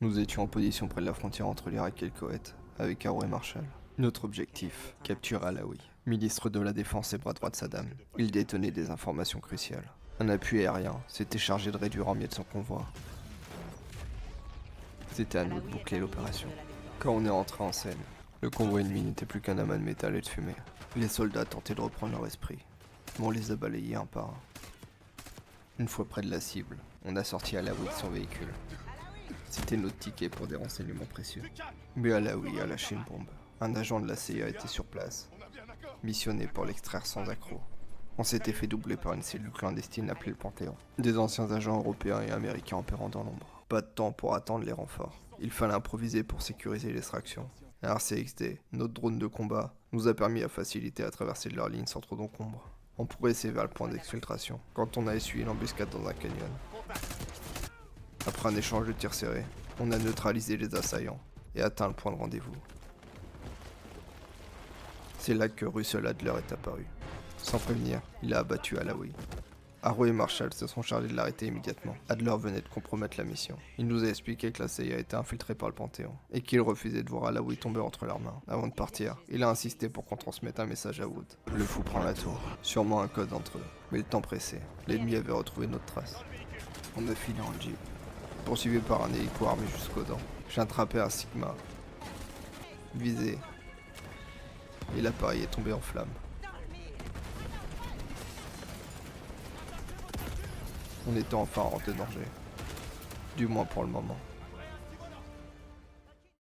Nous étions en position près de la frontière entre l'Irak et le Koweït, avec Arrow et Marshall. Notre objectif, capturer Alaoui, ministre de la Défense et bras droit de Saddam. Il détenait des informations cruciales. Un appui aérien s'était chargé de réduire en miettes son convoi. C'était à nous de boucler l'opération. Quand on est entré en scène, le convoi ennemi n'était plus qu'un amas de métal et de fumée. Les soldats tentaient de reprendre leur esprit, mais on les a balayés un par un. Une fois près de la cible, on a sorti Alaoui de son véhicule. C'était notre ticket pour des renseignements précieux. Mais Alaoui a lâché une bombe. Un agent de la CIA était sur place, missionné pour l'extraire sans accroc. On s'était fait doubler par une cellule clandestine appelée le Panthéon. Des anciens agents européens et américains opérant dans l'ombre. Pas de temps pour attendre les renforts. Il fallait improviser pour sécuriser l'extraction. Un RCXD, notre drone de combat, nous a permis à faciliter la traversée de leur ligne sans trop d'encombre. On progressait vers le point d'exfiltration, quand on a essuyé l'embuscade dans un canyon. Après un échange de tirs serrés, on a neutralisé les assaillants et atteint le point de rendez-vous. C'est là que Russell Adler est apparu. Sans prévenir, il a abattu Alaoui. Arrow et Marshall se sont chargés de l'arrêter immédiatement. Adler venait de compromettre la mission. Il nous a expliqué que la CIA était infiltrée par le Panthéon et qu'il refusait de voir Alaoui tomber entre leurs mains. Avant de partir, il a insisté pour qu'on transmette un message à Wood. Le fou prend la tour. Sûrement un code entre eux. Mais le temps pressait. L'ennemi avait retrouvé notre trace. On a filé en jeep, poursuivi par un hélico armé jusqu'aux dents. J'ai attrapé un Sigma, visé, et l'appareil est tombé en flammes. On était enfin hors de danger, du moins pour le moment.